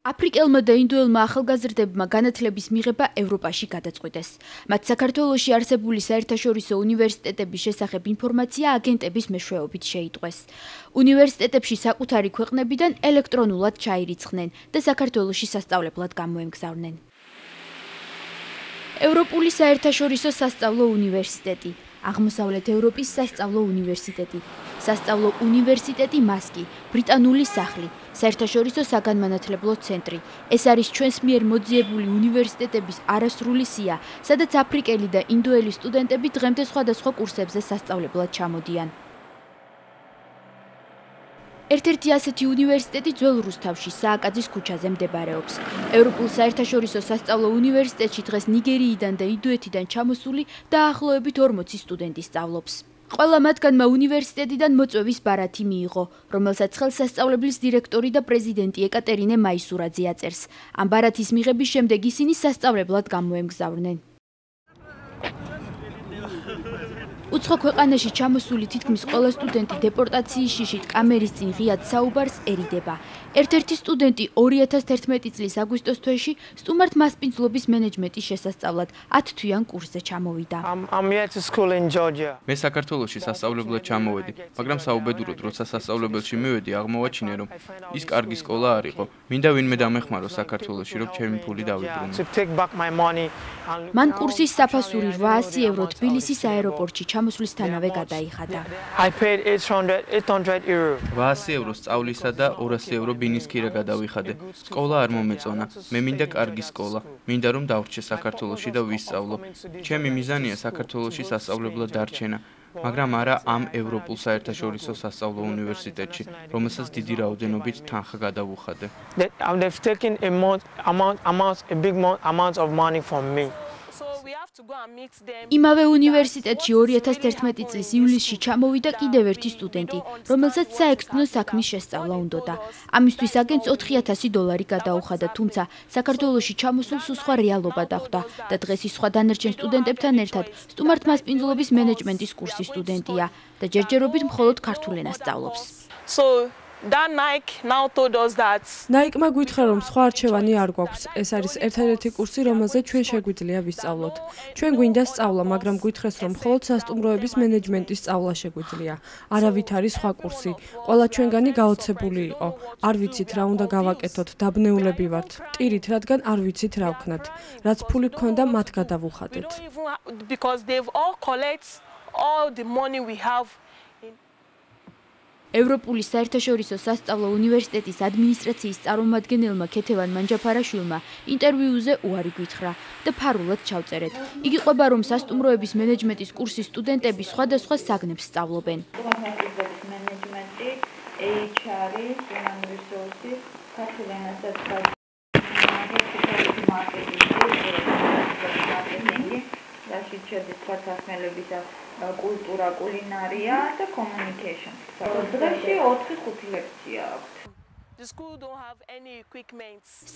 აფრიკელმა და ინდოელმა ახალგაზრდებმა განათლების მიღება ევროპაში გადაწყვიტეს. მათ საქართველოში არსებული საერთაშორისო უნივერსიტეტების შესახებ ინფორმაცია აგენტების მეშვეობით შეიტყვეს. უნივერსიტეტებში საკუთარი ქვეყნებიდან ელექტრონულად ჩაირიცხნენ და საქართველოში სასწავლებლად გამოემგზავრნენ. ევროპული საერთაშორისო სასწავლო უნივერსიტეტი, აღმოსავლეთ ევროპის სასწავლო უნივერსიტეტი, სასწავლო უნივერსიტეტი მასკი, ბრიტანული სახლი, საერთაშორისო საგანმანათლებლო ცენტრი. ეს არის ჩვენს მიერ მოძიებული უნივერსიტეტების არასრული სია, სადაც აფრიკელი და ინდოელი სტუდენტები დღემდე სხვადასხვა კურსებზე სასწავლებლად ჩამოდიან. ერთ-ერთი ასეთი უნივერსიტეტი ძველ რუსთავში, სააკაძის ქუჩაზე მდებარეობს. ევროპულ საერთაშორისო სასწავლო უნივერსიტეტში დღეს ნიგერიიდან და ინდოეთიდან ჩამოსული დაახლოებით 40 სტუდენტი სწავლობს. ყველა მათგანმა უნივერსიტეტიდან მოწვევის ბარათი მიიღო, რომელსაც ხელსასწავლებლის დირექტორი და პრეზიდენტი ეკატერინე მაისურაძე აწერს. ამ ბარათის მიღების შემდეგ ისინი სასწავლებლად გამოემგზავრნენ. უცხო ქვეყანაში ჩამოსული თითქმის ყველა სტუდენტი დეპორტაციის შიშით კამერის წინ ღიად საუბარსერიდება. ერთ-ერთი სტუდენტი 2011 წლის აგვისტოს თვეში სტუმართ მასპინძლობის მენეჯმენტის შესასწავლად 10 თვიან კურსზე ჩამოვიდა. მე საქართველოში სასწავლებლად ჩამოვედი, მაგრამ საუბედუროდ, როცა სასწავლებელში მივედი, აღმოვაჩინე, რომ ის კარგი სკოლა არ იყო. მინდა ვინმე დამეხმარო საქართველოში, რომ ჩემი ფული დავიბრუნო. მან კურსის საფასური 800 ევრო თბილისის აეროპორტში ჩამოსვლისთანავე გადაიხადა. 800 ევრო სწავლისა და 200 ევრო ბინის ქირა გადავიხადე. სკოლა არ მომეწონა. მე მინდა კარგი სკოლა. მინდა რომ დავრჩე საქართველოში და ვისწავლო. ჩემი მიზანია საქართველოში სასწავლებლად დარჩენა, მაგრამ არა ამ ევროპულ საერთაშორისო სასწავლო უნივერსიტეტში, რომელსაც დიდი რაოდენობით თანხა გადავუხადე. იმავე უნივერსიტეტში 2011 წლის ივლისში ჩამოვიდა კიდევ ერთი სტუდენტი, რომელსაც საექსტნო საქმის შესწავლა უნდოდა. ამისთვის აგენტს $4000 გადაუხადა, თუმცა საქართველოში ჩამოსულს სხვა რეალობა დახვდა და დღეს ის სხვა დანარჩენ სტუდენტებთან ერთად სტუმართ მასპინძლობის მენეჯმენტის კურსის სტუდენტია და ჯერჯერობით მხოლოდ ქართულ ენას სწავლობს. Nike-მა გითხრა, რომ სხვა არჩევანი არ გვაქვს. ეს არის ერთადერთი კურსი, რომელზეც ჩვენ შეგვიძლია ვისწავლოთ. ჩვენ გვინდა სწავლა, მაგრამ გითხრეს, რომ მხოლოდ სასტუმროების მენეჯმენტის სწავლა შეგვიძლია. არავით არის სხვა კურსი. ყველა ჩვენგანი გაოცებული იყო. არ ვიცით რა უნდა გავაკეთოთ, დაბნეულები ვართ. ტირით, რადგან არ ვიცით რა ვქნათ. რაც ფული გქონდა, მათ გადავუხადეთ. ევროპული საერთაშორისო სასწავლო უნივერსიტეტის ადმინისტრაციის წარმომადგენელმა ქეთევან მანჯაფარაშვილმა ინტერვიუზე უარი გითხრა და ფარულად ჩავწერეთ. იგი ყვება, რომ სასტუმროების მენეჯმენტის კურსის სტუდენტები სხვადასხვა საგნებს სწავლობენ. კულტურა, კულინარია და კომუნიკეიშენ. დღეში 4-5 ლექცია აქვს.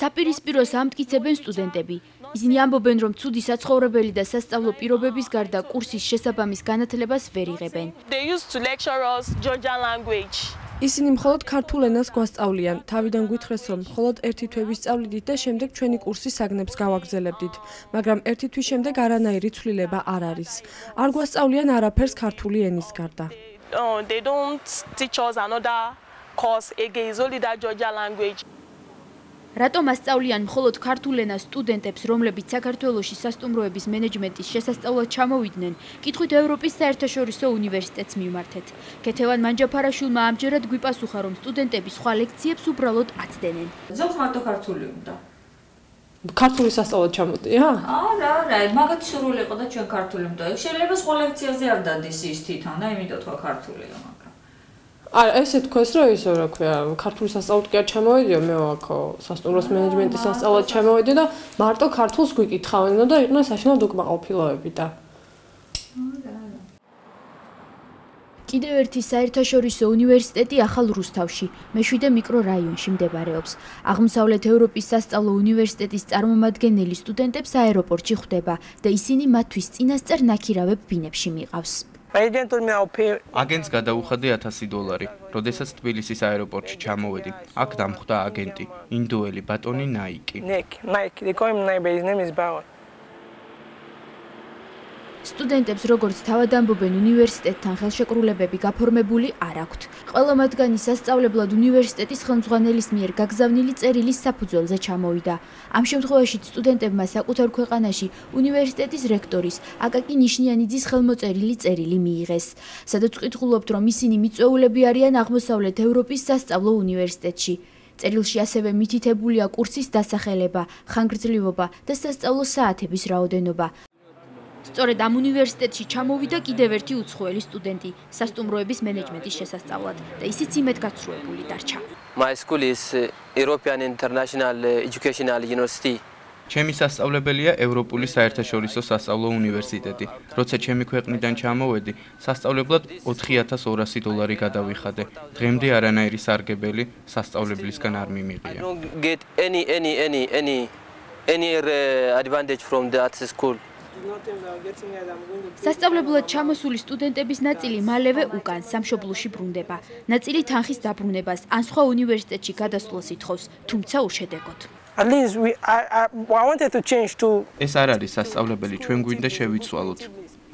საპირისპიროს ამტკიცებენ სტუდენტები. ისინი ამბობენ, რომ ცუდი საცხოვრებელი და სასწავლო პირობების გარდა კურსის შესაბამის განათლებას ვერ იღებენ. ისინი მხოლოდ ქართულ ენას გვასწავლიან. თავიდან გითხრეს, რომ მხოლოდ ერთი თვე ვისწავლიდით და შემდეგ ჩვენი კურსის საგნებს გავაგრძელებდით, მაგრამ ერთი თვის შემდეგ არანაირი ცვლილება არ არის. არ გვასწავლიან არაფერს ქართული ენის გარდა. რატომ ასწავლიან მხოლოდ ქართულ ენას სტუდენტებს, რომლებიც საქართველოში სასტუმროების მენეჯმენტის შესასწავლად ჩამოვიდნენ, კითხვით ევროპის საერთაშორისო უნივერსიტეტს მივმართეთ. ქეთევან მანჯაფარაშვილმა ამჯერად გვიპასუხა, რომ სტუდენტები სხვა ლექციებს უბრალოდ აცდენენ. ზოგს მარტო ქართული უნდა. ქართული სასწავლად ჩამოდია? არა, მაგათი სურვილი იყო და ჩვენ ქართული უნდა. შეიძლება სხვა ლექციაზე არ დადის ის თვითონ და იმიტომ თქვა ქართულია, მაგრამ არა, ესე თქვეს, რომ ისე რა ქვია, ქართული სასწავლად კი არ ჩამოვედიო, მე აქ სასტუმროს მენეჯმენტის სასწავლად ჩამოვედი და მარტო ქართულს გვიკითხავენ და იყვნენ საშინაო უკმაყოფილოები და. კიდევ ერთი საერთაშორისო უნივერსიტეტი ახალ რუსთავში, მეშვიდე მიკრორაიონში მდებარეობს. აღმოსავლეთ ევროპის სასწავლო უნივერსიტეტის წარმომადგენელი სტუდენტებს აეროპორტში ხვდება და ისინი მათთვის წინასწარ ნაქირავებ ბინებში მიყავს. აგენტს გადაუხადე $1000, როდესაც თბილისის აეროპორტში ჩამოვედი. აქ დამხვდა აგენტი, ინდოელი ბატონი ნაიკი. სტუდენტებს როგორც თავად ამბობენ უნივერსიტეტთან ხელშეკრულებები გაფორმებული არ აქვთ. ყველა მათგანი სასწავლებლად უნივერსიტეტის ხელმძღვანელის მიერ გაგზავნილი წერილის საფუძველზე ჩამოვიდა. ამ შემთხვევაში სტუდენტებმა საკუთარ ქვეყანაში უნივერსიტეტის რექტორის აკაკი ნიშნიანიძის ხელმოწერილი წერილი მიიღეს, სადაც ვკითხულობთ, რომ ისინი მიწვეულები არიან აღმოსავლეთ ევროპის სასწავლო უნივერსიტეტში. წერილში ასევე მითითებულია კურსის დასახელება, ხანგრძლივობა და სასწავლო საათების რაოდენობა. სწორედ ამ უნივერსიტეტში ჩამოვიდა კიდევ ერთი უცხოელი სტუდენტი სასტუმროების მენეჯმენტის შესასწავლად და ისიც იმედგაცრუებული დარჩა. My school is European International Educational University. ჩემი სასწავლებელია ევროპული საერთაშორისო სასწავლო უნივერსიტეტი. როცა ჩემი ქვეყნიდან ჩამოვედი, სასწავლებლად $4200 გადავიხადე. დღემდე არანაირი სარგებელი სასწავლებლისგან არ მიმიღია. I don't get any advantage from that school. სასწავლებლად ჩამოსული სტუდენტების ნაწილი მალევე უკან სამშობლოში ბრუნდება. ნაწილი თანხის დაბრუნებას ან სხვა უნივერსიტეტში გადასვლას ითხოვს, თუმცა უშედეგოდ. ეს არ არის სასწავლებელი, ჩვენ გვინდა შევიცვალოთ.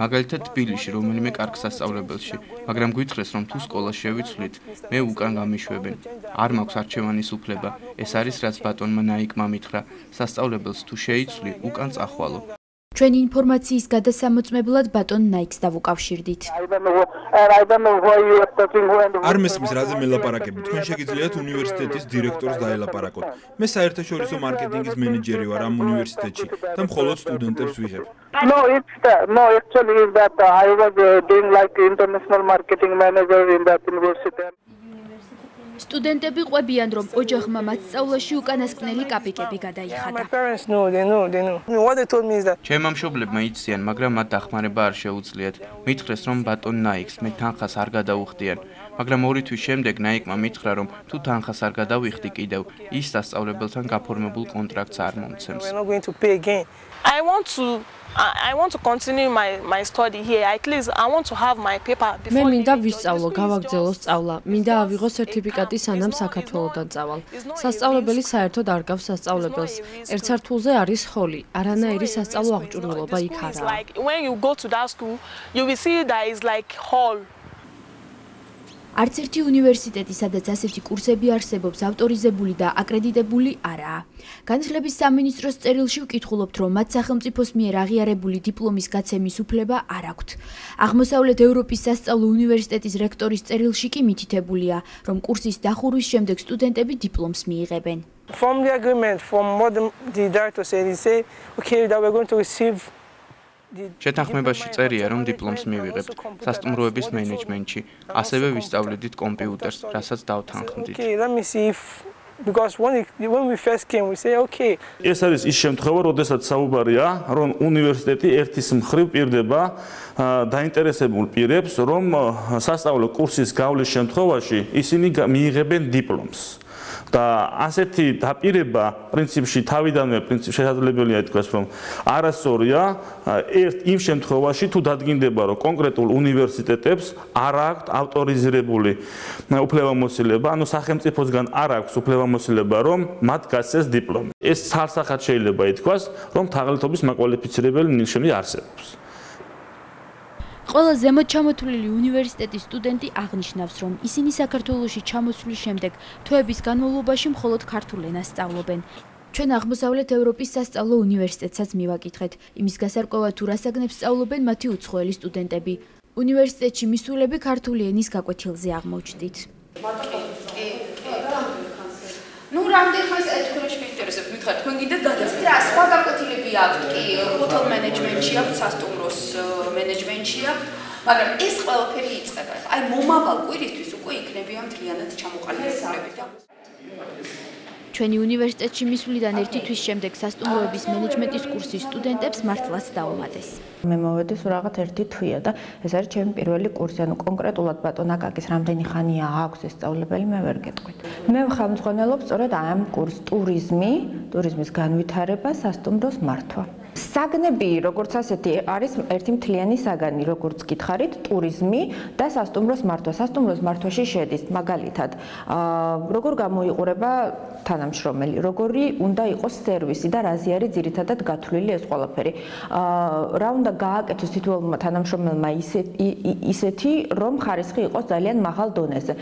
მაგალითად თბილისში რომელიმე კარგ სასწავლებელში, მაგრამ გითხრეს რომ თუ სკოლას შევიცვლით, მე უკან გამიშვებენ. არ მაქვს არჩევანის უფლება. ეს არის რაც ბატონმა ნაიკმა მითხრა, სასწავლებელს თუ შეიცვლი, უკან წახვალო. ჩვენი ინფორმაციის გადასამოწმებლად ბატონ ნაიკს დავუკავშირდით. არ მესმის რაზე მელაპარაკები, თქვენ შეგიძლიათ უნივერსიტეტის დირექტორს დაელაპარაკოთ. მე საერთაშორისო მარკეტინგის მენეჯერი ვარ ამ უნივერსიტეტში და მხოლოდ სტუდენტებს ვიღებ. No, actually is that I was doing like international marketing manager in that university. სტუდენტები ყვებიან, რომ ოჯახმა მათ სწავლაში უკანასკნელი კაპიკები გადაიხადა. ჩემმა მშობლებმა იციან, მაგრამ მათ დახმარება არ შეუძლიათ. მითხრეს, რომ ბატონ ნაიკს მე თანხას არ გადაუხდიან, მაგრამ 2 თვის შემდეგ ნაიკმა მითხრა, რომ თუ თანხას არ გადავიხდი კიდევ, ის სასწავლებელთან გაფორმებულ კონტრაქტს არ მომცემს. I want to continue my study here. At least I want to have my paper before. მე მინდა ვისწავლო, გავაგრძელო სწავლა. მინდა ავიღო სერტიფიკატი სანამ საქართველოდან წავალ. სასწავლებელი საერთოდ არ გავს სასწავლებელს. ერთ სართულზე არის ჰოლი. არანაირი სასწავლო აღჭურვილობა იქ არაა. When you go to that school, you will see that is like hall. არც ერთი უნივერსიტეტი, სადაც ასეთი კურსები არსებობს, ავტორიზებული და აკრედიტებული არაა. განათლების სამინისტროს წერილში ვკითხულობთ, რომ მათ სახელმწიფოს მიერ აღიარებული დიპლომის გაცემის უფლება არ აქვთ. აღმოსავლეთ ევროპის სასწავლო უნივერსიტეტის რექტორის წერილში კი მითითებულია, რომ კურსის დახურვის შემდეგ სტუდენტები დიპლომს მიიღებენ. From the agreement, from what the director said, he said, okay, that we're going to receive. შეთანხმებაში წერია, რომ დიპლომს მივიღებთ სასტუმროების მენეჯმენტში, ასევე ვისწავლედით კომპიუტერს, რასაც დავთანხმდით. Okay, let me see if because when we first came we say okay. ეს არის ის შემთხვევა, როდესაც საუბარია, რომ უნივერსიტეტი ერთის მხრივ პირდება დაინტერესებულ პირებს, რომ სასწავლო კურსის გავლის შემთხვევაში ისინი მიიღებენ დიპლომს. და ასეთი დაპირება პრინციპში თავიდანვე შესაძლებელია ითქვას, რომ არასწორია იმ შემთხვევაში თუ დადგინდება, რომ კონკრეტულ უნივერსიტეტებს არ აქვთ ავტორიზირებული უფლებამოსილება, ანუ სახელმწიფოსგან არ აქვს უფლებამოსილება, რომ მათ გასცეს დიპლომი. ეს ცალსახად შეიძლება ითქვას, რომ თაღლითობის მაკვალიფიცირებელი ნიშანი არსებობს. ყველა ზემოთ ჩამოთვლილი უნივერსიტეტის სტუდენტი აღნიშნავს, რომ ისინი საქართველოში ჩამოსვლის შემდეგ თვეების განმავლობაში მხოლოდ ქართულ ენას სწავლობენ. ჩვენ აღმოსავლეთ ევროპის სასწავლო უნივერსიტეტსაც მივაკითხეთ, იმის გასარკვევად თუ რასაგნებს სწავლობენ მათი უცხოელი სტუდენტები. უნივერსიტეტში მისულები ქართული ენის გაკვეთილზე აღმოჩნდით. Ну, რამდენი ხანს თქვენში მეინტერესებს, მითხარ, თქვენ გინდათ გადაწყვეტ რა სხვა გაკვეთილები აქვთ, კი, ჰოთელ მენეჯმენტში აქვს, სასტუმროს მენეჯმენტში აქვს, მაგრამ ეს ყველაფერი იწყება. აი, მომავალ კვირისთვის უკვე იქნებიან მთლიანად ჩამოყალიბებულები. ჩვენი უნივერსიტეტში მისვლიდან 1 თვის შემდეგ სასტუმროების მენეჯმენტის კურსის სტუდენტებს მართლაც დაუმატეს. მე მოვედი სულ რაღაც 1 თვეა და ეს არის ჩემი პირველი კურსი, ანუ კონკრეტულად ბატონ აკაკის რამდენი ხანია აქვს ეს სწავლებელი, მე ვერ გეტყვით. მე ხელმძღვანელობ სწორედ ამ კურსს ტურიზმის განვითარება, სასტუმროს მართვა. საგნები, როგორც ასეთი, არის ერთი მთლიანი საგანი, როგორც გითხარით, ტურიზმი და სასტუმროს მართვა. სასტუმროს მართვაში შედის მაგალითად, როგორ გამოიყურება თანამშრომელი, როგორი უნდა იყოს სერვისი და რაზე არის ძირითადად გათვლილი ეს ყველაფერი. რა უნდა გააკეთოს თითოეულმა თანამშრომელმა ისეთი, რომ ხარისხი იყოს ძალიან მაღალ დონეზე.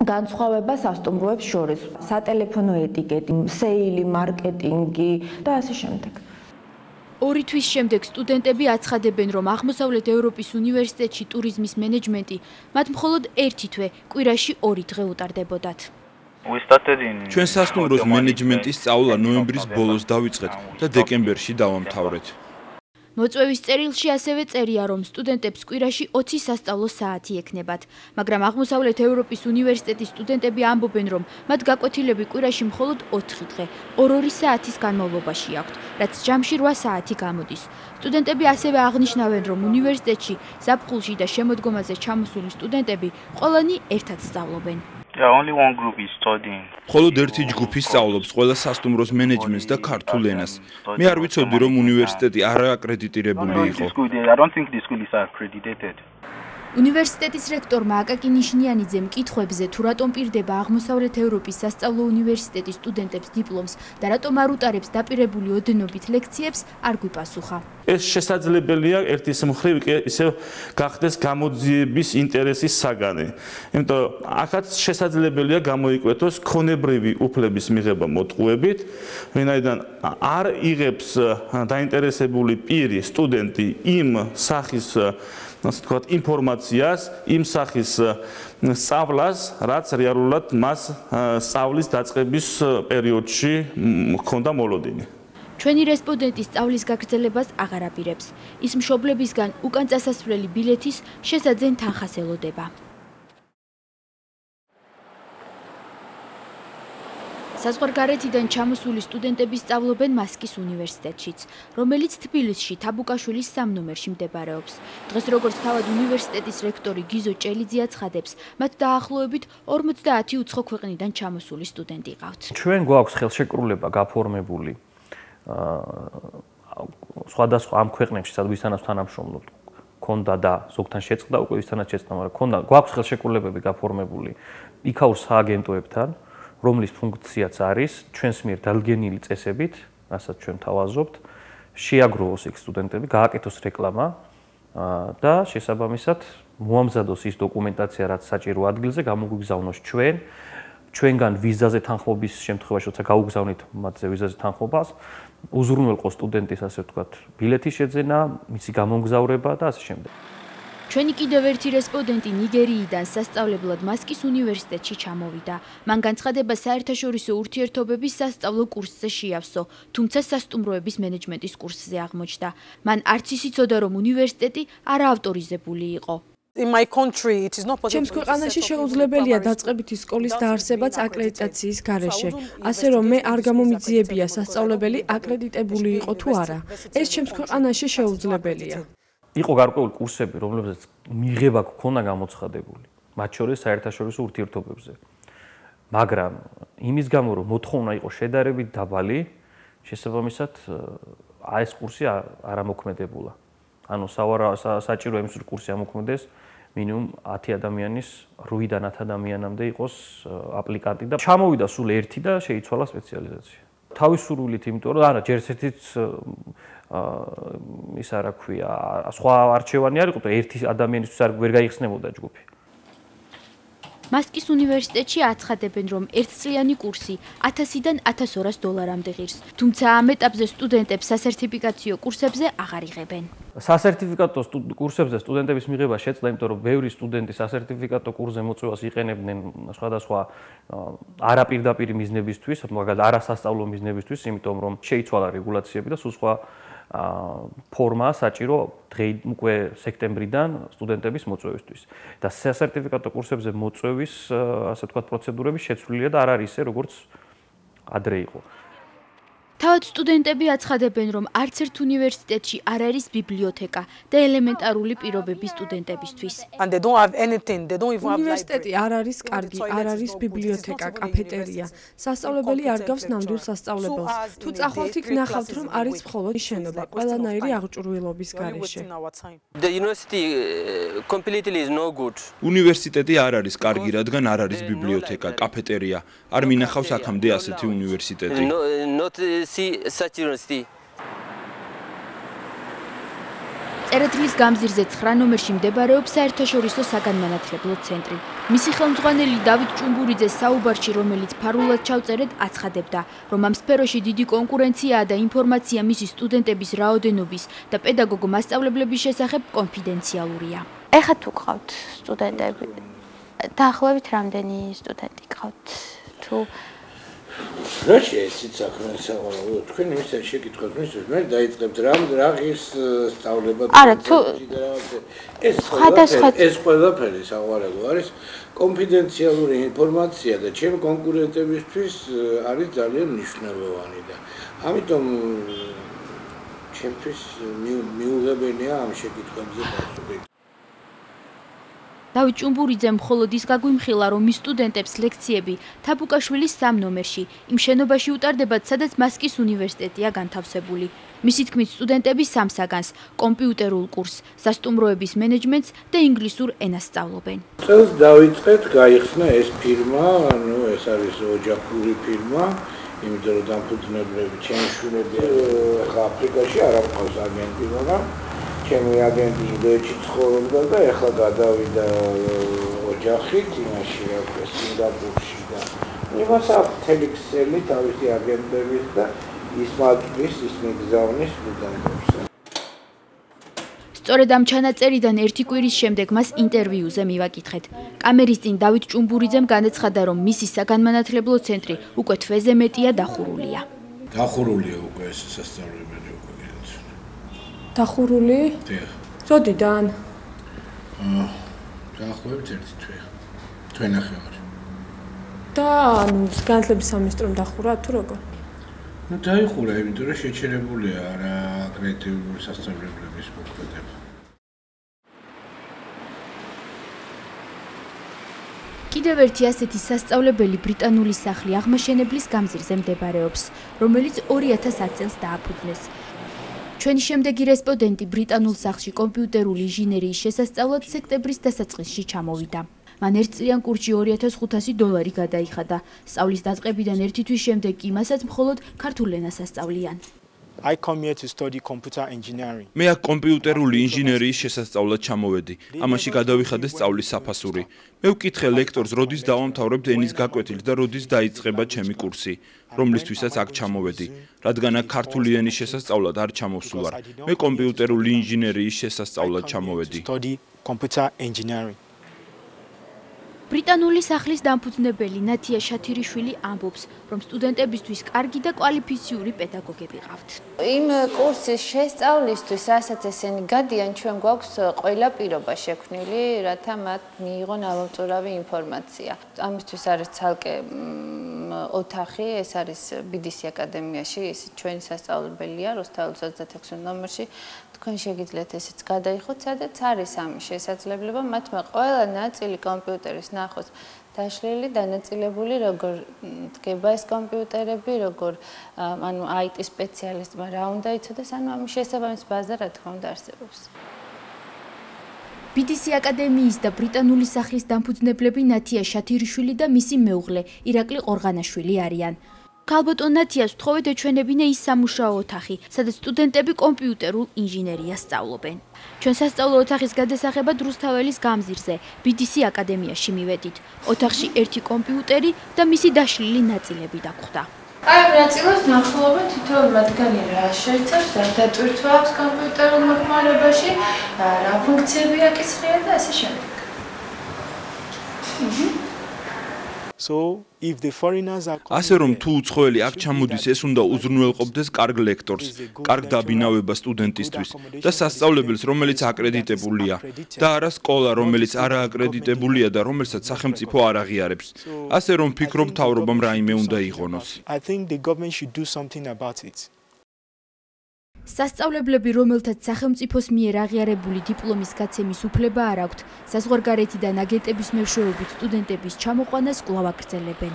განსხვავება სასტუმროებს შორის, სატელეფონო ეტიკეტი, სეილი, მარკეტინგი და ასე შემდეგ. 2 თვის შემდეგ სტუდენტები აცხადებენ, რომ აღმოსავლეთ ევროპის უნივერსიტეტში ტურიზმის მენეჯმენტი მათ მხოლოდ 1 თვე, კვირაში 2 დღე უტარდებოდათ. ჩვენ სასტუმროს მენეჯმენტის სწავლა ნოემბრის ბოლოს დავიწყეთ და დეკემბერში დავამთავრეთ. მოწვევის წერილში ასევე წერია, რომ სტუდენტებს კვირაში 20 სასწავლო საათი ექნებათ, მაგრამ აღმოსავლეთ ევროპის უნივერსიტეტის სტუდენტები ამბობენ, რომ მათ გაკვეთილები კვირაში მხოლოდ 4 დღე, 2 საათის განმავლობაში აქვთ, რაც ჯამში 8 საათი გამოდის. სტუდენტები ასევე აღნიშნავენ, რომ უნივერსიტეტში ზაფხულში და შემოდგომაზე ჩამოსული სტუდენტები ყველანი ერთად სწავლობენ. მხოლოდ ერთი ჯგუფი სწავლობს ყველა სასტუმროს მენეჯმენტს და ქართულ ენას. მე არ ვიცოდი, რომ უნივერსიტეტი არააკრედიტირებული იყო. უნივერსიტეტის რექტორმა აკაკი ნიშნიანიძემ კითხვებზე, თუ რატომ პირდება აღმოსავლეთ ევროპის სასწავლო უნივერსიტეტის სტუდენტებს დიპლომს და რატომ არ უტარებს დაპირებული ოდენობით ლექციებს, არ გვიპასუხა. ეს შესაძლებელია ერთის მხრივ ისევ გახდეს გამოძიების ინტერესის საგანი. იმიტომ აქაც შესაძლებელია გამოიკვეთოს ქონებრივი უფლების მიღება მოტყუებით, ვინაიდან არ იღებს დაინტერესებული პირი, სტუდენტი იმ სახის ასე ვთქვათ, ინფორმაციას, იმ სახის სწავლას, რაც რეალურად მას სწავლის დაწყების პერიოდში ჰქონდა მოლოდინი. ჩვენი რესპონდენტი სწავლის გაგრძელებას აღარ აპირებს. ის მშობლებისგან უკან წასასვლელი ბილეთის შესაძენ თანხას ელოდება. საზღვარგარეთიდან ჩამოსული სტუდენტები სწავლობენ მასკის უნივერსიტეტშიც, რომელიც თბილისში თაბუკაშვილის 3 ნომერში მდებარეობს. დღეს როგორც თავად უნივერსიტეტის რექტორი გიზო ჭელიძე აცხადებს, მათ დაახლოებით 50 უცხო ქვეყნიდან ჩამოსული სტუდენტი ყავთ. ჩვენ გვაქვს ხელშეკრულება გაფორმებული სხვადასხვა ამ ქვეყნებში, სადღაც თანამშრომლობთ, ქონდა და ზოგთან შეწყდა უკვე ვისთანაც შეწყდა, მაგრამ გვაქვს ხელშეკრულებები გაფორმებული იქაურ სააგენტოებთან, რომლის ფუნქციაც არის ჩვენს მიერ დადგენილი წესებით, რასაც ჩვენ თავაზობთ, შეაგროვოს იქ სტუდენტები, გააკეთოს რეკლამა და შესაბამისად მოამზადოს ის დოკუმენტაცია, რაც საჭირო ადგილზე გამოგვიგზავნოს ჩვენგან ვიზაზე თანხმობის შემთხვევაში, როცა გაუგზავნით მათზე ვიზაზე თანხმობას, უზრუნველყო სტუდენტის, ასე ვთქვათ, ბილეთის შეძენა, მისი გამომგზავრება და ასე შემდეგ. ჩვენი კიდევ ერთი რესპონდენტი ნიგერიიდან სასწავლებლად მასკის უნივერსიტეტში ჩამოვიდა. მან განცხადება საერთაშორისო ურთიერთობების სასწავლო კურსზე შეავსო, თუმცა სასტუმროების მენეჯმენტის კურსზე აღმოჩნდა. მან არც ის იცოდა, რომ უნივერსიტეტი არაავტორიზებული იყო. ჩემს ქვეყანაში შეუძლებელია დაწყებითი სკოლის დაარსებაც აკრედიტაციის გარეშე, ასე რომ მე არ გამომიძიებია სასწავლებელი აკრედიტებული იყო თუ არა. ეს ჩემს ქვეყანაში შეუძლებელია. იყო გარკვეული კურსები, რომლებზეც მიღება გქონდა გამოცხადებული, მათ შორის საერთაშორისო ურთიერთობებზე. მაგრამ იმის გამო, რომ მოთხოვნა იყო შედარებით დაბალი, შესაბამისად ეს კურსი არ ამოქმედებულა. ანუ საჭირო იმის რომ კურსი ამოქმედეს, მინიმუმ 10 ადამიანის 8-დან 10 ადამიანამდე იყოს აპლიკანტი და ჩამოვიდა სულ ერთი და შეიცვალა სპეციალიზაცია. თავის სურვილით, იმიტომ რომ არა ჯერ ერთიც ის არა ქვია, სხვა არჩევანი არ იყო და ერთი ადამიანისთვის არ ვერ გაიხსნებოდა ჯგუფი. მასკის უნივერსიტეტში აცხადებენ, რომ ერთწლიანი კურსი 1000-დან 1200 დოლარამდე ღირს, თუმცა ამ ეტაპზე სტუდენტებს სასერტიფიკაციო კურსებზე აღარ იღებენ. სასერტიფიკატო კურსებზე სტუდენტების მიღება შეწყდა, იმიტომ რომ ბევრი სტუდენტი სასერტიფიკატო კურსზე მოწვევას იყენებდნენ სხვადასხვა არაპირდაპირ მიზნებისთვის, მაგალითად არასასწავლო მიზნებისთვის, იმიტომ რომ შეიცვალა რეგულაციები და სულ სხვა ფორმა საჭირო უკვე სექტემბრიდან სტუდენტების მოწვევისთვის. და სასერტიფიკატო კურსებზე მოწვევის, ასე ვთქვათ, პროცედურები შეცვლილია და არ არის ისე, როგორც ადრე იყო. თავად სტუდენტები აცხადებენ, რომ არც ერთ უნივერსიტეტში არ არის ბიბლიოთეკა და ელემენტარული პირობები სტუდენტებისთვის. უნივერსიტეტი არ არის კარგი, არ არის ბიბლიოთეკა, კაფეტერია. სასწავლებელი არ გავს ნამდვილ სასწავლებელს. თუ წახვალთ იქ ნახავთ, რომ არის მხოლოდ შენობა, ყველანაირი აღჭურვილობის გარეშე. უნივერსიტეტი არ არის კარგი, რადგან არ არის ბიბლიოთეკა, კაფეტერია. არ მინახავს აქამდე ასეთი უნივერსიტეტი. წერეთლის გამზირზე 9 ნომერში მდებარეობს საერთაშორისო საგანმანათლებლო ცენტრი. მისი ხელმძღვანელი დავით ჭუმბურიძე საუბარში, რომელიც ფარულად ჩავწერეთ, აცხადებდა, რომ ამ სფეროში დიდი კონკურენციაა და ინფორმაცია მისი სტუდენტების რაოდენობის და პედაგოგ-მასწავლებლების შესახებ კონფიდენციალურია. ეხლა თუ გყავთ სტუდენტები, დაახლოებით რამდენი სტუდენტი გყავთ? თუ რა შეეცით საქმე სავალალო თქვენ იმის შეკითხვას მისვენთ მე დაიწყებთ რა ღირს სწავლება არა თუ ეს ყველაფერი სავალალო არის კონფიდენციალური ინფორმაცია და ჩემი კონკურენტებისთვის არის ძალიან მნიშვნელოვანი და ამიტომ ჩემთვის მიუღებელია ამ შეკითხვებზე პასუხი. დავით ჭუმბურიძემ მხოლოდ ის გაგვიმხილა, რომ მის სტუდენტებს ლექციები თაბუკაშვილის 3 ნომერში, იმ შენობაში უტარდებათ, სადაც მასკის უნივერსიტეტია განთავსებული. მისი თქმით, სტუდენტები 3 საგანს, კომპიუტერულ კურსს, სასტუმროების მენეჯმენტს და ინგლისურ ენას სწავლობენ. წელს დავიწყეთ, გაიხსნა ეს ფირმა, ანუ ეს არის ოჯახური ფირმა, იმიტომ რომ დამფუძნებლები ჩემი შვილები ახლა აფრიკაში არ ამყავს აგენტი, მაგრამ ჩემი აგენტი ინდოეთში ცხოვრობდა და ახლა გადავიდა ოჯახით იმაში, სინგაპურში და იმას აქვს მთელი ქსელი თავისი აგენტების და ის მაწვდის, ის მიგზავნის სტუდენტებს. სწორედ ამ ჩანაწერიდან 1 კვირის შემდეგ მას ინტერვიუზე მივაკითხეთ. კამერის წინ დავით ჭუმბურიძემ განაცხადა, რომ მისი საგანმანათლებლო ცენტრი უკვე თვეზე მეტია დახურულია. დახურულია უკვე ეს სასწავლებელი უკვე. დახურული? დიახ. როდიდან? დაახლოებით 1 თვე. თვენახევარი. და ანუ განათლების სამინისტრომ დახურა თუ როგორ? ну დაიხურა, იმიტომ რომ შეჩერებულია რა კრედიტული სასწავლებლების მოქმედება. კიდევ ერთი ასეთი სასწავლებელი ბრიტანული სახლი აღმაშენებლის გამზირზე მდებარეობს, რომელიც 2010 წელს დააფუძნეს. ჩვენი შემდეგი რესპონდენტი ბრიტანულ სახლში კომპიუტერული ინჟინერიის შესასწავლად სექტემბრის დასაწყისში ჩამოვიდა. მან ერთწლიან კურსში $2500 გადაიხადა. სწავლის დაწყებიდან 1 თვის შემდეგ კი მასაც მხოლოდ ქართულ ენას ასწავლიან. I come here to study computer engineering. მე აქ კომპიუტერული ინჟინერიის შესასწავლად ჩამოვედი. ამაში გადავიხადე სწავლის საფასური. მე ვკითხე ლექტორს, როდის დავამთავრებთ ენის გაკვეთილს და როდის დაიწყება ჩემი კურსი, რომლისთვისაც აქ ჩამოვედი, რადგან აქ ქართული ენის შესასწავლად არ ჩამოვსულ ვარ. მე კომპიუტერული ინჟინერიის შესასწავლად ჩამოვედი. ბრიტანული სახლის დამფუძნებელი ნათია შათირიშვილი ამბობს, რომ სტუდენტებისთვის კარგი და კვალიფიციური პედაგოგები ყავთ. იმ კურსის შესწავლისთვის, რასაც ესენი გადიან, ჩვენ გვაქვს ყველა პირობა შექმნილი, რათა მათ მიიღონ ამომწურავი ინფორმაცია. ამისთვის არის ცალკე ოთახი, ეს არის BDC აკადემიაში, ის ჩვენი სასწავლებელია, რუსთავის 26 ნომერში. თქვენ შეგიძლიათ ესეც გადაიხოთ, სადაც არის ამის შესაძლებლობა, მათმა ყველა ნაწილი კომპიუტერის ნახოს დაშლილი, დანაწილებული, როგორ დგება ეს კომპიუტერები, როგორ ანუ IT სპეციალისტმა რა უნდა იცოდეს, ანუ ამის შესაბამის ბაზა რა თქმა უნდა არსებობს. BDC აკადემიის და ბრიტანული სახლის დამფუძნებლები ნათია შათირიშვილი და მისი მეუღლე ირაკლი ყორღანაშვილი არიან. ქალბატონ ნათიას ვთხოვეთ ეჩვენებინა ის სამუშაო ოთახი, სადაც სტუდენტები კომპიუტერულ ინჟინერიას სწავლობენ. ჩვენ სასწავლო ოთახის გადასაღებად რუსთაველის გამზირზე, BDC აკადემიაში მივედით. ოთახში 1 კომპიუტერი და მისი დაშლილი ნაწილები დაგვხვდა. აი, ნაწილს ნახულობა თითოეულ მათგანი რა შეიცავს, რა დატვირთვა აქვს კომპიუტერულ მოხმარებაში, რა ფუნქციები აკისრია და ასე შემდეგ. So if the foreigners are ასე რომ თუ უცხოელი აქ ჩამოდის, ეს უნდა უზრუნველყოფდეს კარგ ლექტორს, კარგ დაბინავება სტუდენტისთვის და სასწავლებელს, რომელიც აკრედიტებულია და არა სკოლა, რომელიც არააკრედიტებულია და რომელსაც სახელმწიფო არ აღიარებს. ასე რომ ფიქრობ მთავრობამ რაიმე უნდა იღონოს. I think the government should do something about it. სასწავლებლები, რომელთაც სახელმწიფოს მიერ აღიარებული დიპლომის გაცემის უფლება არ აქვთ, საზღვარგარეთიდან აგენტების მეშვეობით სტუდენტების ჩამოყვანას კვლავ აგრძელებენ.